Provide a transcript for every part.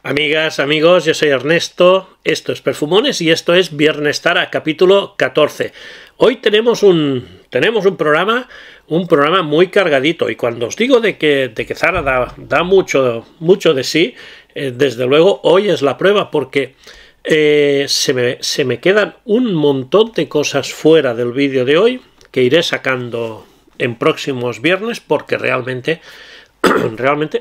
Amigas, amigos, yo soy Ernesto, esto es Perfumones y esto es Viernes Zara, capítulo 14. Hoy tenemos un programa muy cargadito, y cuando os digo de que Zara da mucho de sí, desde luego hoy es la prueba, porque se me quedan un montón de cosas fuera del vídeo de hoy que iré sacando en próximos viernes, porque realmente,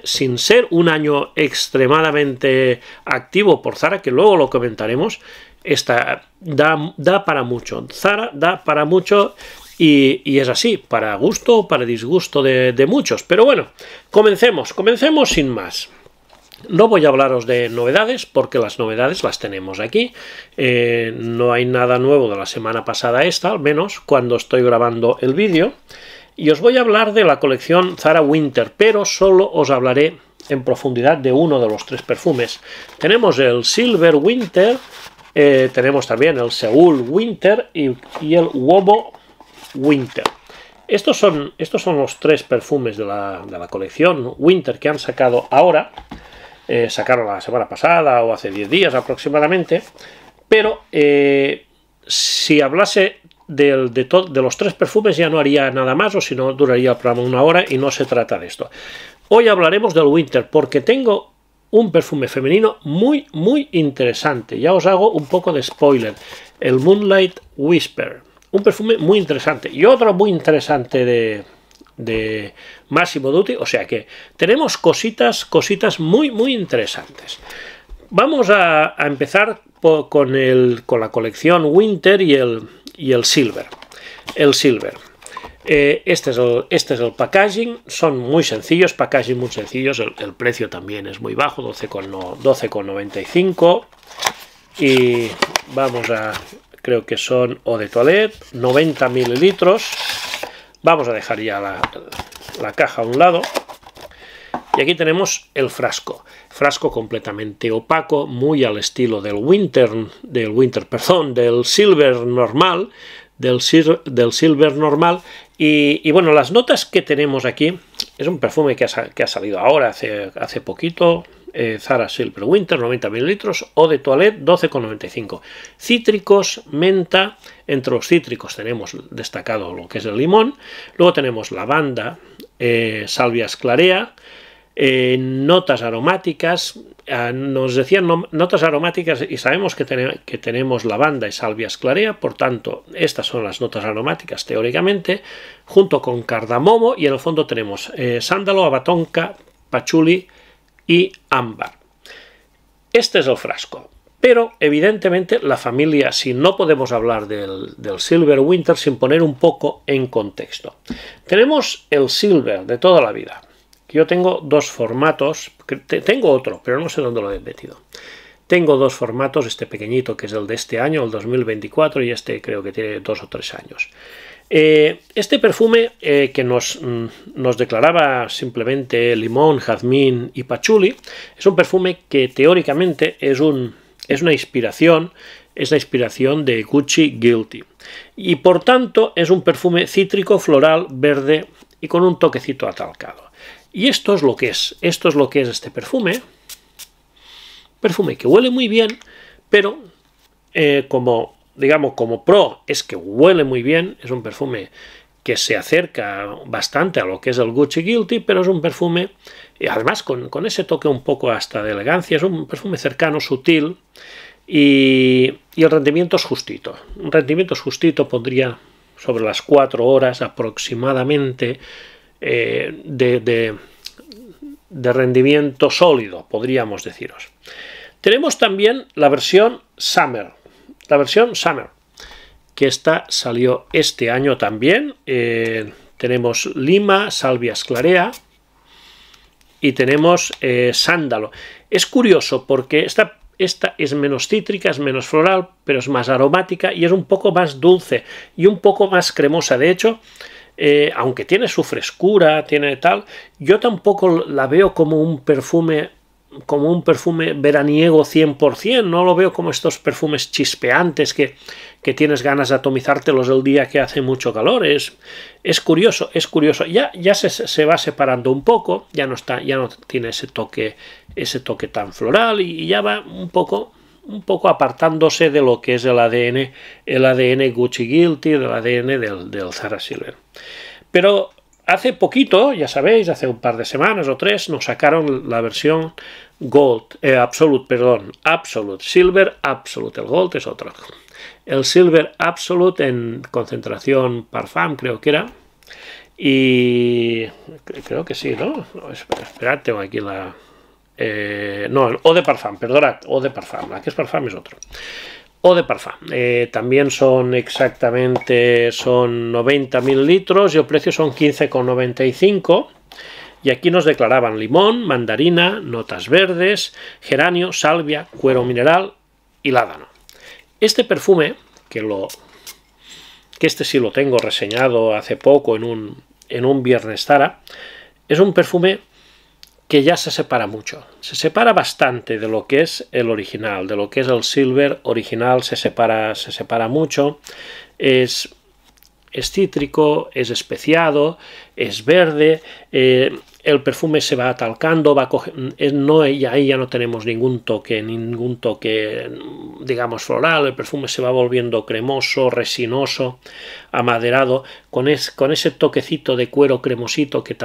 sin ser un año extremadamente activo por Zara, que luego lo comentaremos, da para mucho. Zara da para mucho y es así, para gusto o para disgusto de muchos. Pero bueno, comencemos sin más. No voy a hablaros de novedades, porque las novedades las tenemos aquí. No hay nada nuevo de la semana pasada al menos cuando estoy grabando el vídeo. Y os voy a hablar de la colección Zara Winter, pero solo os hablaré en profundidad de uno de los tres perfumes. Tenemos el Silver Winter, tenemos también el Seoul Winter y el Uomo Winter. Estos son los tres perfumes de la colección Winter que han sacado ahora. Sacaron la semana pasada o hace 10 días aproximadamente, pero si hablase de los tres perfumes ya no haría nada más, o si no duraría el programa 1 hora, y no se trata de esto. Hoy hablaremos del Winter porque tengo un perfume femenino muy interesante. Ya os hago un poco de spoiler: el Moonlight Whisper, un perfume muy interesante, y otro muy interesante de Massimo Dutti. O sea que tenemos cositas muy interesantes. Vamos a empezar con la colección Winter y el Silver. Este es el packaging. Son muy sencillos, packaging muy sencillos. El precio también es muy bajo, 12,95. Y vamos creo que son eau de toilette, 90 mililitros. Vamos a dejar ya la caja a un lado. Y aquí tenemos el frasco completamente opaco, muy al estilo del Silver normal, y bueno, las notas que tenemos aquí, es un perfume que ha salido ahora, hace poquito. Zara Silver Winter, 90 mililitros, eau de toilette, 12,95. Cítricos, menta. Entre los cítricos tenemos destacado lo que es el limón. Luego tenemos lavanda, salvia sclarea, notas aromáticas. Nos decían notas aromáticas, y sabemos que tenemos lavanda y salvia sclarea, por tanto estas son las notas aromáticas teóricamente, junto con cardamomo, y en el fondo tenemos sándalo, abatonca, pachuli y ámbar. Este es el frasco, pero evidentemente la familia, si no podemos hablar del Silver Winter sin poner un poco en contexto. Tenemos el Silver de toda la vida. Yo tengo dos formatos, tengo otro, pero no sé dónde lo he metido. Tengo dos formatos, este pequeñito que es el de este año, el 2024, y este creo que tiene 2 o 3 años. Este perfume que nos declaraba simplemente limón, jazmín y pachuli, es un perfume que teóricamente es una inspiración de Gucci Guilty, y por tanto es un perfume cítrico, floral, verde y con un toquecito atalcado. Y esto es lo que es este perfume que huele muy bien, pero como pro es que huele muy bien. Es un perfume que se acerca bastante a lo que es el Gucci Guilty, pero es un perfume, además con ese toque un poco hasta de elegancia. Es un perfume cercano, sutil, y el rendimiento es justito. Un rendimiento justito, pondría sobre las 4 horas aproximadamente de rendimiento sólido, podríamos deciros. Tenemos también la versión Summer. Que salió este año también. Tenemos lima, salvia sclarea y tenemos sándalo. Es curioso porque esta es menos cítrica, es menos floral, pero es más aromática y es un poco más dulce y un poco más cremosa. De hecho, aunque tiene su frescura, yo tampoco la veo como un perfume como un perfume veraniego 100%, no lo veo como estos perfumes chispeantes que tienes ganas de atomizártelos el día que hace mucho calor. Es curioso, es curioso. Ya se va separando un poco, ya no tiene ese toque tan floral y ya va un poco apartándose de lo que es el ADN Gucci Guilty, del ADN del Zara Silver. Pero hace poquito, ya sabéis, hace un par de semanas o 3, nos sacaron la versión Absolute, Silver Absolute. El Gold es otro. El Silver Absolute en concentración Parfum, creo que era. Y creo que sí, ¿no? Esperad, tengo aquí la... no, el Eau de Parfum, perdonad, Eau de Parfum. La que es Parfum es otro. Eau de Parfum. También son 90 mililitros y el precio son 15,95. Y aquí nos declaraban limón, mandarina, notas verdes, geranio, salvia, cuero mineral y ládano. Este perfume, que este sí lo tengo reseñado hace poco en un Viernes Zara, es un perfume que ya se separa mucho. Se separa bastante de lo que es el original, de lo que es el Silver original, se separa mucho. Es cítrico, es especiado, es verde, el perfume se va atalcando, ahí ya no tenemos ningún toque, digamos, floral. El perfume se va volviendo cremoso, resinoso, amaderado, con ese toquecito de cuero cremosito que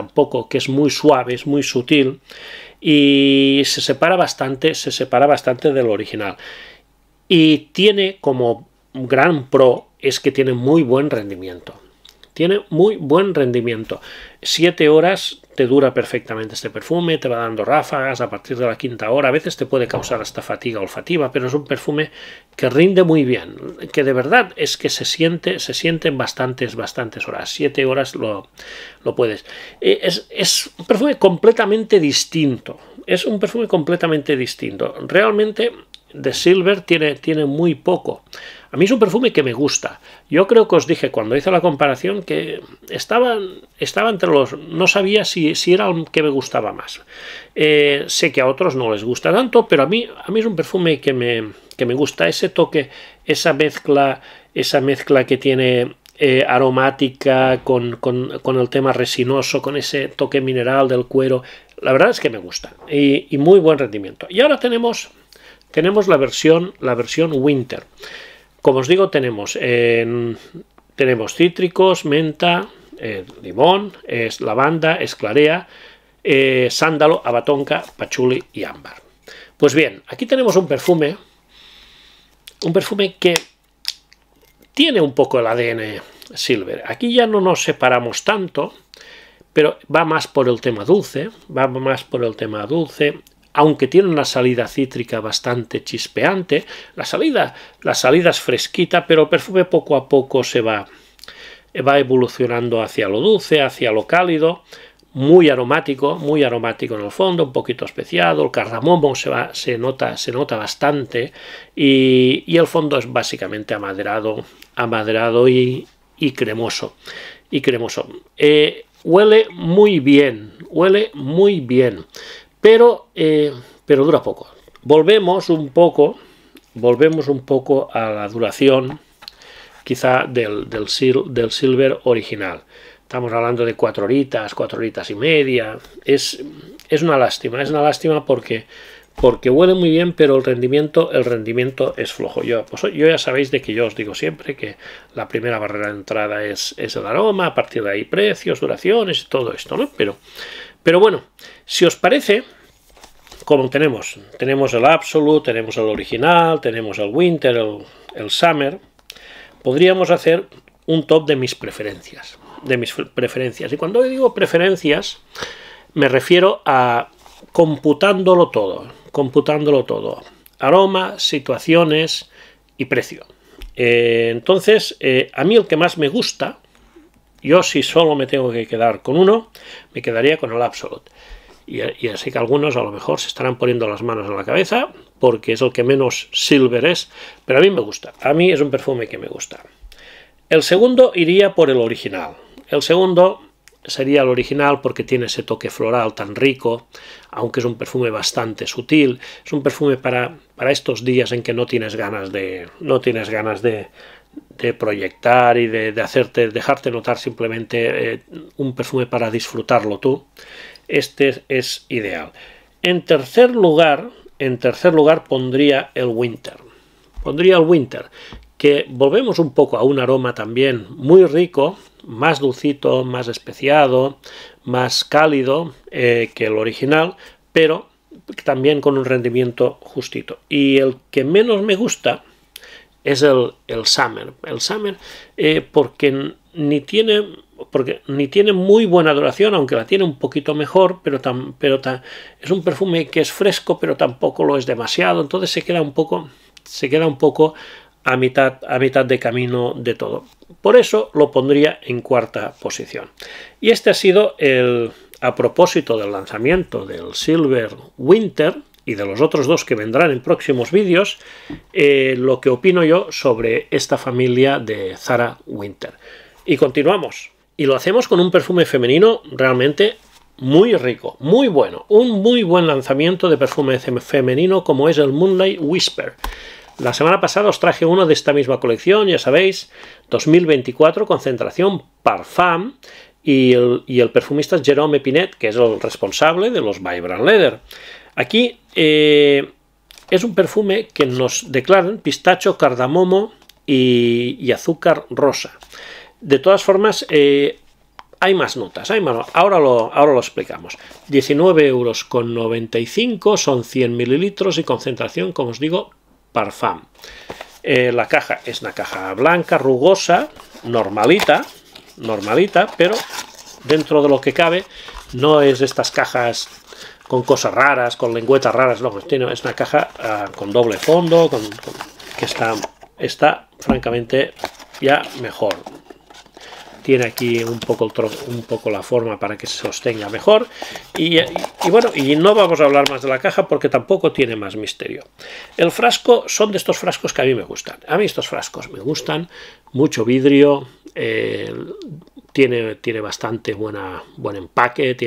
es muy suave, es muy sutil, y se separa bastante del original. Y tiene como gran pro es que tiene muy buen rendimiento. Tiene muy buen rendimiento. 7 horas te dura perfectamente este perfume, te va dando ráfagas a partir de la 5ª hora. A veces te puede causar hasta fatiga olfativa, pero es un perfume que rinde muy bien, que de verdad es que se siente en bastantes horas. 7 horas lo puedes. Es un perfume completamente distinto. Es un perfume completamente distinto. Realmente de Silver tiene muy poco. A mí es un perfume que me gusta. Yo creo que os dije cuando hice la comparación que estaba entre los... No sabía si era el que me gustaba más. Sé que a otros no les gusta tanto, pero a mí es un perfume que me gusta. Ese toque, esa mezcla que tiene aromática con el tema resinoso, con ese toque mineral del cuero. La verdad es que me gusta. Y muy buen rendimiento. Y ahora tenemos la versión Winter. Como os digo, tenemos cítricos, menta, limón, lavanda, esclarea, sándalo, abatonca, pachuli y ámbar. Pues bien, aquí tenemos un perfume que tiene un poco el ADN Silver. Aquí ya no nos separamos tanto, pero va más por el tema dulce, aunque tiene una salida cítrica bastante chispeante. La salida es fresquita, pero el perfume poco a poco se va evolucionando hacia lo dulce, hacia lo cálido, muy aromático en el fondo, un poquito especiado. El cardamomo se nota bastante, y el fondo es básicamente amaderado y cremoso. Huele muy bien, pero dura poco. Volvemos un poco a la duración quizá del Silver original. Estamos hablando de 4 horitas y media. Es una lástima porque huele muy bien, pero el rendimiento es flojo. Yo ya sabéis de que yo os digo siempre que la primera barrera de entrada es el aroma, a partir de ahí precios, duraciones y todo esto, ¿no? Pero bueno, si os parece, como tenemos el Absolute, tenemos el original, tenemos el Winter, el Summer, podríamos hacer un top de mis preferencias. Y cuando digo preferencias, me refiero a computándolo todo. Aroma, situaciones y precio. Entonces, a mí el que más me gusta, yo si solo me tengo que quedar con uno, me quedaría con el Absolute. Y así que algunos a lo mejor se estarán poniendo las manos en la cabeza porque es el que menos Silver es, pero a mí me gusta. A mí es un perfume que me gusta. El segundo iría por el original. El segundo sería el original porque tiene ese toque floral tan rico, aunque es un perfume bastante sutil. Es un perfume para estos días en que no tienes ganas de proyectar y de dejarte notar, simplemente un perfume para disfrutarlo tú. Este es ideal. En tercer lugar pondría el Winter. Que volvemos un poco a un aroma también muy rico, más dulcito, más especiado, más cálido que el original, pero también con un rendimiento justito. Y el que menos me gusta es el Summer. El Summer porque ni tiene muy buena duración, aunque la tiene un poquito mejor, pero es un perfume que es fresco, pero tampoco lo es demasiado. Entonces se queda un poco a mitad de camino de todo. Por eso lo pondría en cuarta posición. Y este ha sido a propósito del lanzamiento del Silver Winter y de los otros dos que vendrán en próximos vídeos, lo que opino yo sobre esta familia de Zara Winter. Y continuamos. Y lo hacemos con un perfume femenino realmente muy rico, muy bueno. Un muy buen lanzamiento de perfume femenino como es el Moonlight Whisper. La semana pasada os traje uno de esta misma colección, ya sabéis, 2024, concentración Parfum, y el perfumista es Jérôme Pinet, que es el responsable de los Vibrant Leather. Aquí es un perfume que nos declaran pistacho, cardamomo y azúcar rosa. De todas formas, hay más notas, ahora lo explicamos. 19,95 €, son 100 mililitros y concentración, como os digo, Parfum. La caja es una caja blanca, rugosa, normalita, pero dentro de lo que cabe no es de estas cajas con cosas raras, con lengüetas raras, no, es una caja con doble fondo, que está francamente ya mejor. Tiene aquí un poco la forma para que se sostenga mejor. Y bueno, y no vamos a hablar más de la caja porque tampoco tiene más misterio. El frasco son de estos frascos que a mí me gustan. A mí estos frascos me gustan. Mucho vidrio. Tiene bastante buen empaque.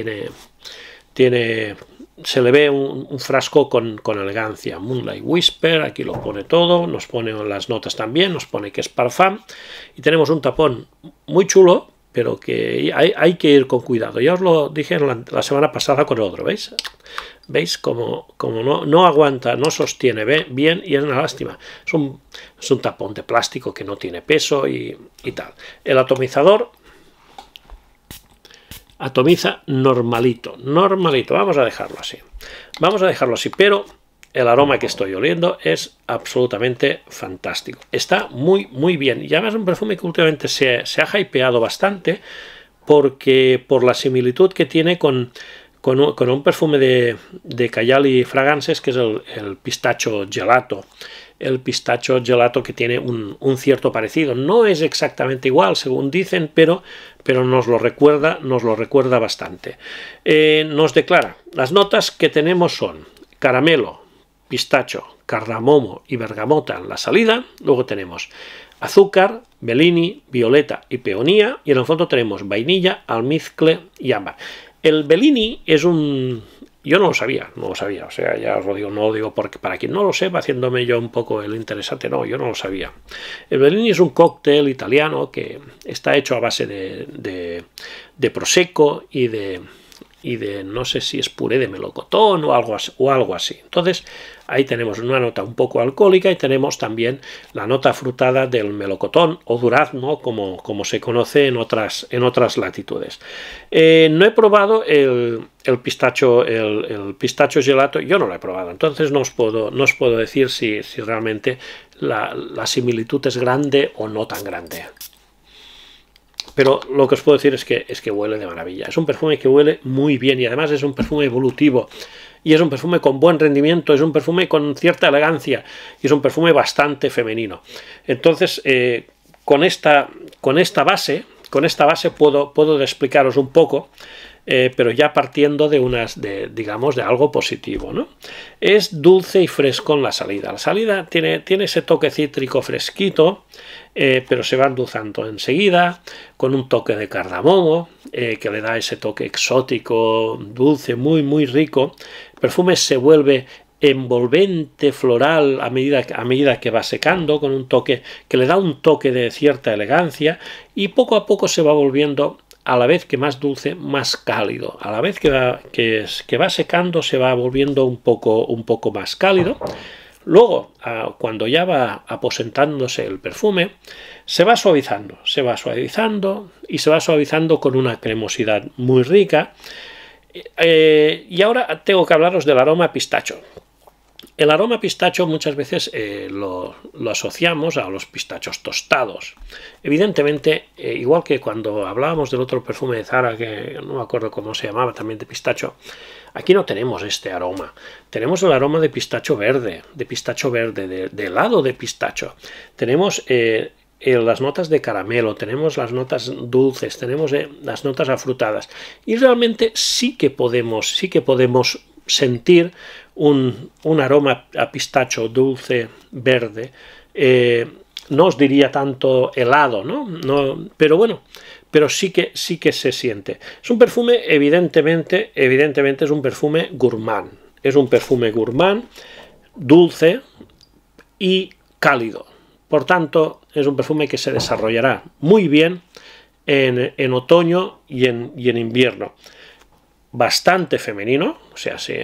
Se le ve un frasco con elegancia. Moonlight Whisper, aquí lo pone todo, nos pone las notas también, nos pone que es Parfum, y tenemos un tapón muy chulo, pero que hay que ir con cuidado. Ya os lo dije la semana pasada con el otro, ¿veis? ¿Veis? Como no aguanta, no sostiene bien, y es una lástima. Es un tapón de plástico que no tiene peso y tal. El atomizador atomiza normalito, vamos a dejarlo así, pero el aroma que estoy oliendo es absolutamente fantástico, está muy bien, y además es un perfume que últimamente se ha hypeado bastante por la similitud que tiene con un perfume de Kayali Fragrances, que es el pistacho gelato. El pistacho gelato, que tiene un cierto parecido. No es exactamente igual, según dicen, pero nos lo recuerda bastante. Nos declara, las notas que tenemos son caramelo, pistacho, cardamomo y bergamota en la salida. Luego tenemos azúcar, Bellini, violeta y peonía. Y en el fondo tenemos vainilla, almizcle y ámbar. El Bellini es yo no lo sabía, o sea, ya os lo digo, no lo digo porque para quien no lo sepa, haciéndome yo un poco el interesante, no, yo no lo sabía. El Bellini es un cóctel italiano que está hecho a base de prosecco y de no sé si es puré de melocotón o algo así. Entonces ahí tenemos una nota un poco alcohólica y tenemos también la nota frutada del melocotón o durazno, como se conoce en otras latitudes. No he probado el pistacho gelato, yo no lo he probado, entonces no os puedo decir si realmente la similitud es grande o no tan grande. Pero lo que os puedo decir es que huele de maravilla. Es un perfume que huele muy bien y además es un perfume evolutivo. Y es un perfume con buen rendimiento, es un perfume con cierta elegancia y es un perfume bastante femenino. Entonces, con esta base puedo explicaros un poco pero ya partiendo digamos, de algo positivo, ¿no? Es dulce y fresco en la salida. La salida tiene ese toque cítrico fresquito, pero se va endulzando enseguida, con un toque de cardamomo, que le da ese toque exótico, dulce, muy, muy rico. El perfume se vuelve envolvente, floral, a medida que va secando, con un toque que le da un toque de cierta elegancia, y poco a poco se va volviendo, a la vez que más dulce, más cálido. A la vez que va secando, se va volviendo un poco más cálido. Luego, cuando ya va aposentándose el perfume, se va suavizando y se va suavizando con una cremosidad muy rica. Y ahora tengo que hablaros del aroma pistacho. El aroma pistacho muchas veces lo asociamos a los pistachos tostados. Evidentemente, igual que cuando hablábamos del otro perfume de Zara, que no me acuerdo cómo se llamaba, también de pistacho, aquí no tenemos este aroma. Tenemos el aroma de pistacho verde, de helado de pistacho. Tenemos las notas de caramelo, tenemos las notas dulces, tenemos las notas afrutadas. Y realmente sí que podemos sentir un aroma a pistacho dulce, verde. No os diría tanto helado, ¿no? Pero bueno, pero sí que se siente. Es un perfume, evidentemente es un perfume gourmand. Es un perfume gourmand, dulce y cálido. Por tanto, es un perfume que se desarrollará muy bien en otoño y en invierno. Bastante femenino, o sea, si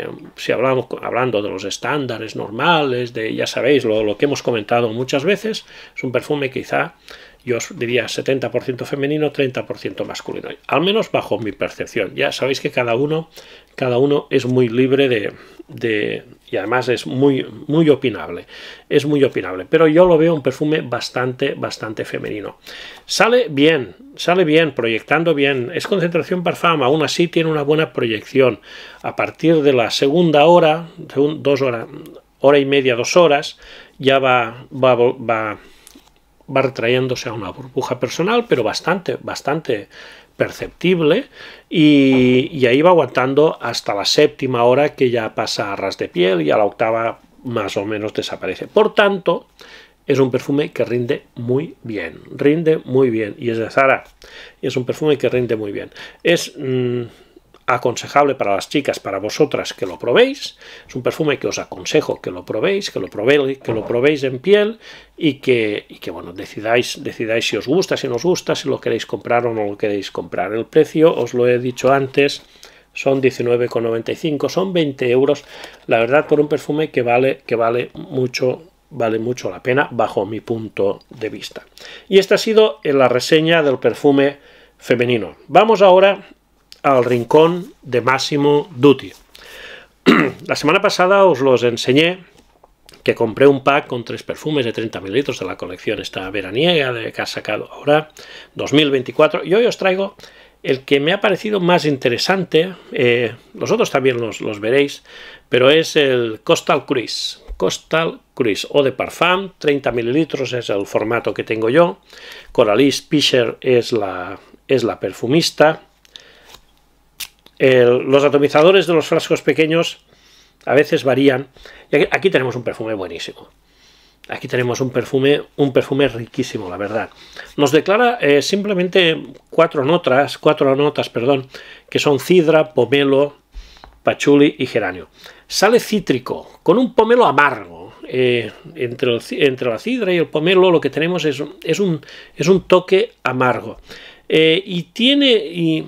hablando de los estándares normales, ya sabéis lo que hemos comentado muchas veces, es un perfume quizá, yo os diría 70% femenino, 30% masculino, al menos bajo mi percepción. Ya sabéis que cada uno es muy libre y además es muy opinable, pero yo lo veo un perfume bastante femenino. Sale bien, proyectando bien, es concentración parfum, aún así tiene una buena proyección. A partir de la segunda hora, hora y media, 2 horas, ya va retrayéndose a una burbuja personal, pero bastante perceptible, y ahí va aguantando hasta la 7ª hora, que ya pasa a ras de piel, y a la 8ª más o menos desaparece. Por tanto, es un perfume que rinde muy bien, y es de Zara, y es un perfume que rinde muy bien. Es aconsejable para las chicas, para vosotras, que lo probéis. Es un perfume que os aconsejo que lo probéis, que lo probéis en piel, y que bueno, decidáis si os gusta, si no os gusta, si lo queréis comprar o no lo queréis comprar. El precio, os lo he dicho antes, son 19,95, son 20 euros, la verdad, por un perfume que vale mucho la pena bajo mi punto de vista. Y esta ha sido la reseña del perfume femenino. Vamos ahora al rincón de Massimo Dutti. La semana pasada os los enseñé, que compré un pack con 3 perfumes de 30 mililitros de la colección esta veraniega que ha sacado ahora 2024, y hoy os traigo el que me ha parecido más interesante. Los otros también los veréis, pero es el Coastal Cruise Eau de Parfum, 30 mililitros es el formato que tengo yo. Coralie Pischer es la perfumista. Los atomizadores de los frascos pequeños a veces varían, y aquí tenemos un perfume buenísimo. Aquí tenemos un perfume riquísimo, la verdad. Nos declara simplemente 4 notas, que son cidra, pomelo, pachuli y geranio. Sale cítrico, con un pomelo amargo. Entre la cidra y el pomelo lo que tenemos es un toque amargo. Y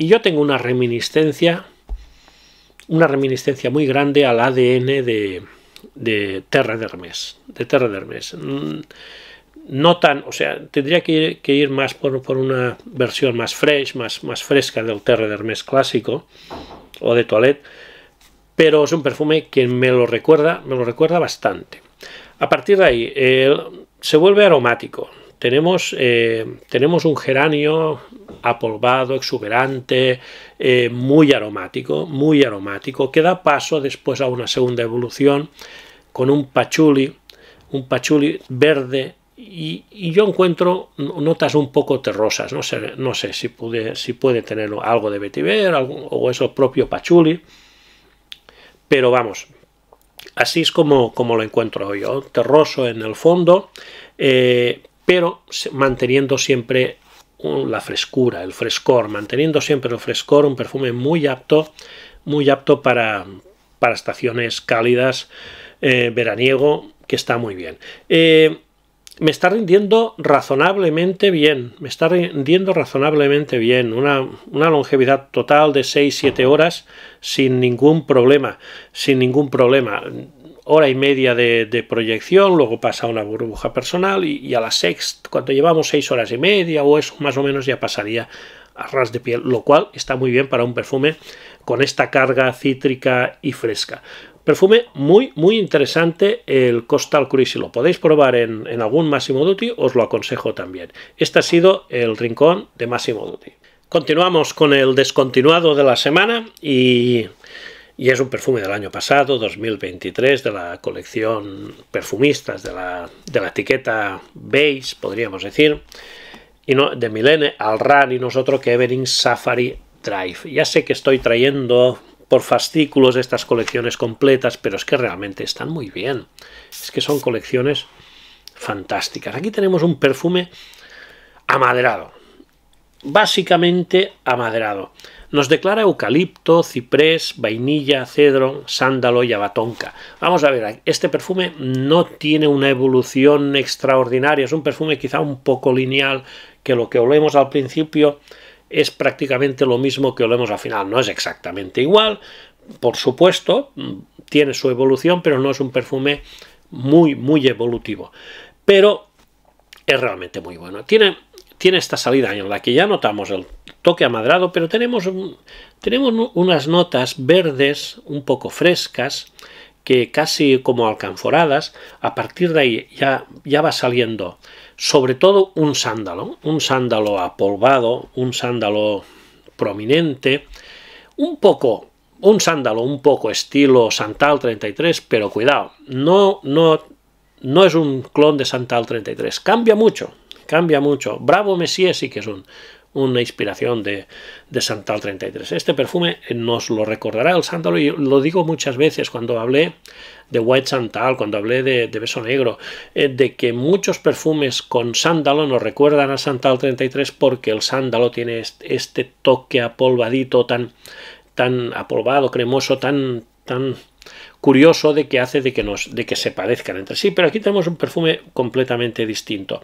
yo tengo una reminiscencia muy grande al ADN de Terre d'Hermès. No tan, o sea, tendría que ir más por una versión más fresh, más fresca del Terre d'Hermès clásico o de Toilette, pero es un perfume que me lo recuerda bastante. A partir de ahí se vuelve aromático. Tenemos un geranio apolvado, exuberante, muy aromático, que da paso después a una segunda evolución con un pachuli verde y yo encuentro notas un poco terrosas. No sé si puede tener algo de vetiver o eso propio patchouli, pero vamos, así es como lo encuentro yo, terroso en el fondo, pero manteniendo siempre la frescura, el frescor, manteniendo siempre el frescor, un perfume muy apto para estaciones cálidas, veraniego, que está muy bien. Me está rindiendo razonablemente bien, una longevidad total de 6-7 horas sin ningún problema, hora y media de proyección, luego pasa una burbuja personal y a la sexta, cuando llevamos 6 horas y media o eso más o menos, ya pasaría a ras de piel, lo cual está muy bien para un perfume con esta carga cítrica y fresca. Perfume muy interesante el Coastal Cruise. Si lo podéis probar en algún Massimo Dutti, os lo aconsejo también. Este ha sido el rincón de Massimo Dutti. Continuamos con el descontinuado de la semana y es un perfume del año pasado, 2023, de la colección Perfumistas, de la etiqueta Beige, podríamos decir, y no, de Milene Alran y nosotros que Everin Safari Drive. Ya sé que estoy trayendo por fascículos estas colecciones completas, pero es que realmente están muy bien. Es que son colecciones fantásticas. Aquí tenemos un perfume amaderado, básicamente amaderado. Nos declara eucalipto, ciprés, vainilla, cedro, sándalo y abatonca. Vamos a ver, este perfume no tiene una evolución extraordinaria, es un perfume quizá un poco lineal, que lo que olemos al principio es prácticamente lo mismo que olemos al final. No es exactamente igual, por supuesto, tiene su evolución, pero no es un perfume muy evolutivo. Pero es realmente muy bueno. Tiene esta salida en la que ya notamos el toque amaderado, pero tenemos unas notas verdes un poco frescas, que casi como alcanforadas. A partir de ahí ya va saliendo sobre todo un sándalo apolvado, un sándalo prominente, un sándalo un poco estilo Santal 33, pero cuidado, no es un clon de Santal 33, cambia mucho. Bravo Messier sí que es una inspiración de Santal 33. Este perfume nos lo recordará el sándalo, y lo digo muchas veces cuando hablé de White Santal, cuando hablé de Beso Negro, de que muchos perfumes con sándalo nos recuerdan a Santal 33 porque el sándalo tiene este toque apolvadito, tan apolvado, cremoso, tan curioso, de que hace de que se parezcan entre sí. Pero aquí tenemos un perfume completamente distinto,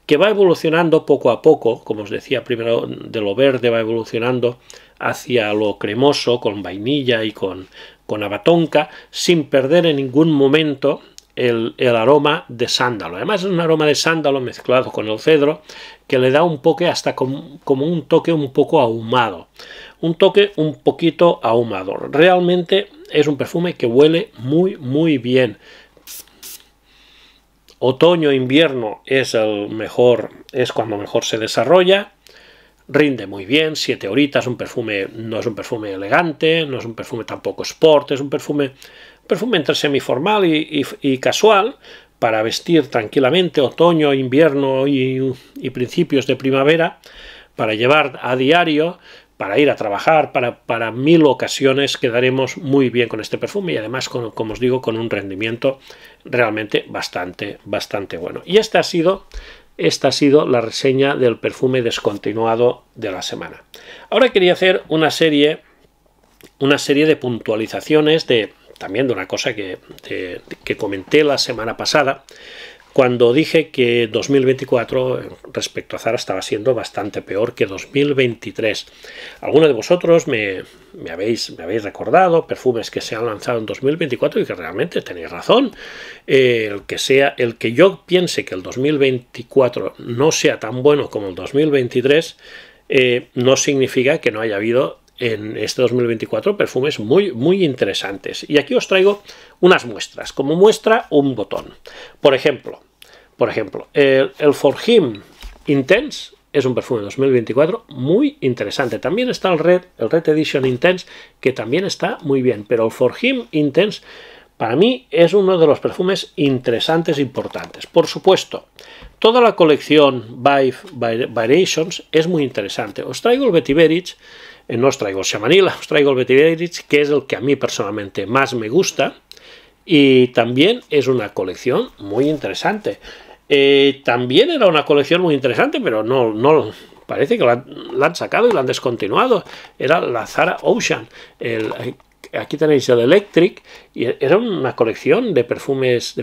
que va evolucionando poco a poco, como os decía, primero de lo verde va evolucionando hacia lo cremoso, con vainilla y con abatonca, sin perder en ningún momento el aroma de sándalo. Además es un aroma de sándalo mezclado con el cedro, que le da un poco, hasta como un toque un poco ahumado. Un toque un poquito ahumado. Realmente es un perfume que huele muy bien. Otoño, invierno es cuando mejor se desarrolla. Rinde muy bien, 7 horitas, no es un perfume elegante, no es un perfume tampoco sport, es un perfume entre semiformal y casual, para vestir tranquilamente otoño, invierno y principios de primavera, para llevar a diario, para ir a trabajar, para 1000 ocasiones. Quedaremos muy bien con este perfume, y además, como os digo, con un rendimiento realmente bastante bueno. Y esta ha sido la reseña del perfume descontinuado de la semana. Ahora quería hacer una serie de puntualizaciones también de una cosa que comenté la semana pasada, cuando dije que 2024 respecto a Zara estaba siendo bastante peor que 2023. Algunos de vosotros me habéis recordado perfumes que se han lanzado en 2024 y que realmente tenéis razón. El que yo piense que el 2024 no sea tan bueno como el 2023 no significa que no haya habido en este 2024 perfumes muy interesantes. Y aquí os traigo unas muestras. Como muestra, un botón. Por ejemplo, el For Him Intense es un perfume de 2024 muy interesante. También está el Red Edition Intense, que también está muy bien. Pero el For Him Intense Para mí es uno de los perfumes interesantes e importantes. Por supuesto, toda la colección Vibe Variations es muy interesante. Os traigo el Vetiver Rich, no os traigo el Chamanilla, os traigo el Vetiver Rich, que es el que a mí personalmente más me gusta, y también es una colección muy interesante. También era una colección muy interesante, pero no parece que la han sacado y la han descontinuado. Era la Zara Ocean. Aquí tenéis el Electric, y era una colección de perfumes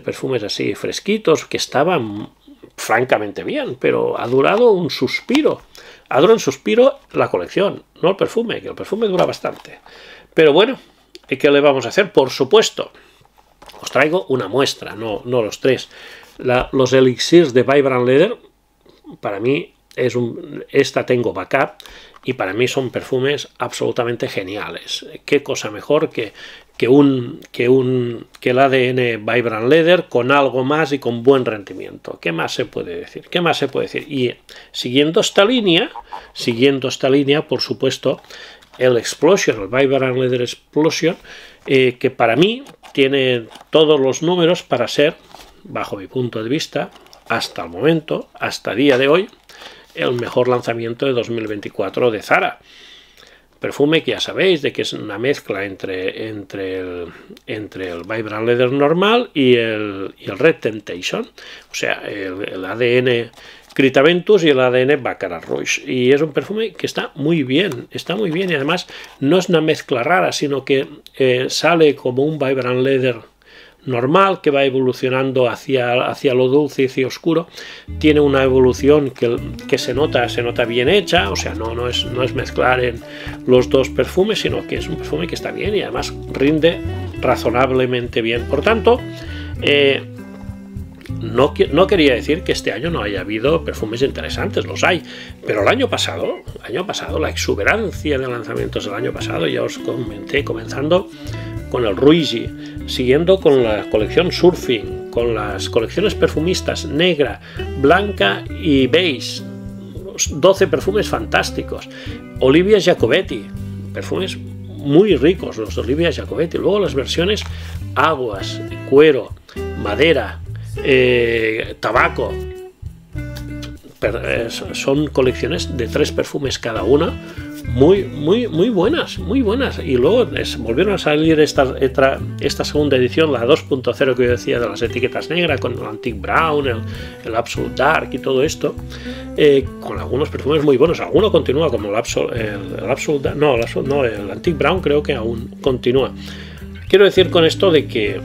así fresquitos que estaban francamente bien, pero ha durado un suspiro. Ha durado un suspiro la colección, no el perfume, que el perfume dura bastante. Pero bueno, ¿qué le vamos a hacer? Por supuesto, os traigo una muestra, no los tres. Los elixirs de Vibrant Leather, para mí, esta tengo backup, y para mí son perfumes absolutamente geniales. Qué cosa mejor que el ADN Vibrant Leather con algo más y con buen rendimiento. ¿Qué más se puede decir? ¿Qué más se puede decir? Y siguiendo esta línea, por supuesto, el Explosion, el Vibrant Leather Explosion, que para mí tiene todos los números para ser, bajo mi punto de vista, hasta el momento, hasta el día de hoy, el mejor lanzamiento de 2024 de Zara. Perfume que ya sabéis de que es una mezcla entre el Vibrant Leather normal y el Red Temptation, o sea, el ADN Critaventus y el ADN Baccarat Rouge. Y es un perfume que está muy bien y además no es una mezcla rara, sino que sale como un Vibrant Leather normal que va evolucionando hacia lo dulce y hacia oscuro. Tiene una evolución que se nota bien hecha, o sea, no es mezclar en los dos perfumes, sino que es un perfume que está bien y además rinde razonablemente bien. Por tanto, no quería decir que este año no haya habido perfumes interesantes, los hay, pero el año pasado, la exuberancia de lanzamientos del año pasado, ya os comenté, comenzando con el Ruigi, siguiendo con la colección Surfing, con las colecciones perfumistas negra, blanca y beige, 12 perfumes fantásticos, Olivia Jacobetti, perfumes muy ricos los de Olivia Jacobetti, luego las versiones aguas, cuero, madera, tabaco, son colecciones de 3 perfumes cada una, muy buenas, y luego volvieron a salir esta segunda edición, la 2.0 que yo decía, de las etiquetas negras, con el Antique Brown, el Absolute Dark y todo esto, con algunos perfumes muy buenos. Alguno continúa, como el Absolute Dark, el Antique Brown creo que aún continúa. Quiero decir con esto de que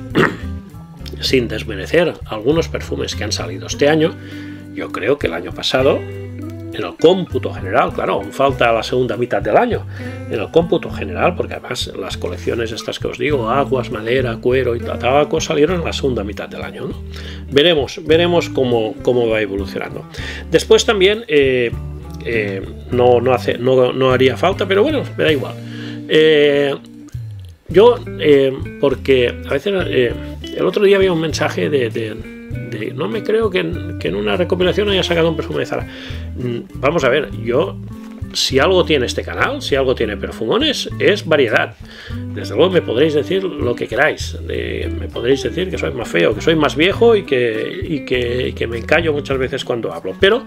sin desmerecer algunos perfumes que han salido este año, yo creo que el año pasado, en el cómputo general, claro, aún falta la segunda mitad del año, en el cómputo general, porque además las colecciones estas que os digo, aguas, madera, cuero y tabaco, salieron en la segunda mitad del año, ¿no? Veremos cómo va evolucionando. Después también, no haría falta, pero bueno, me da igual. Porque a veces, el otro día había un mensaje no me creo que en una recopilación haya sacado un perfume de Zara. Vamos a ver, si algo tiene este canal, si algo tiene perfumones, es variedad. Desde luego me podréis decir lo que queráis, me podréis decir que soy más feo, que soy más viejo y que me encallo muchas veces cuando hablo, pero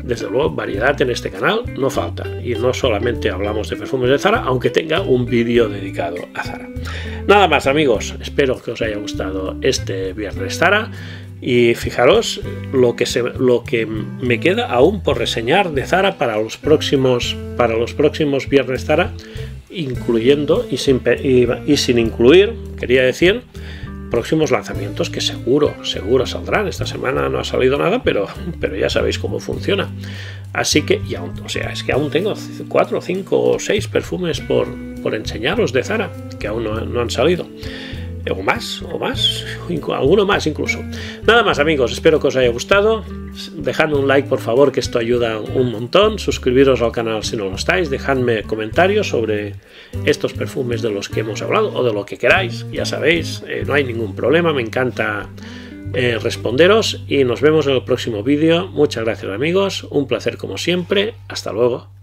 desde luego variedad en este canal no falta, y no solamente hablamos de perfumes de Zara, aunque tenga un vídeo dedicado a Zara. Nada más, amigos, espero que os haya gustado este Viernes Zara. Y fijaros lo que me queda aún por reseñar de Zara para los próximos Viernes Zara, incluyendo y sin incluir, quería decir, próximos lanzamientos que seguro saldrán. Esta semana no ha salido nada, pero ya sabéis cómo funciona. Así que, es que aún tengo 4, 5 o 6 perfumes por enseñaros de Zara que aún no han salido. O más, alguno más incluso. Nada más, amigos, espero que os haya gustado. Dejadme un like, por favor, que esto ayuda un montón. Suscribiros al canal si no lo estáis. Dejadme comentarios sobre estos perfumes de los que hemos hablado o de lo que queráis. Ya sabéis, no hay ningún problema, me encanta responderos, y nos vemos en el próximo vídeo. Muchas gracias, amigos, un placer como siempre. Hasta luego.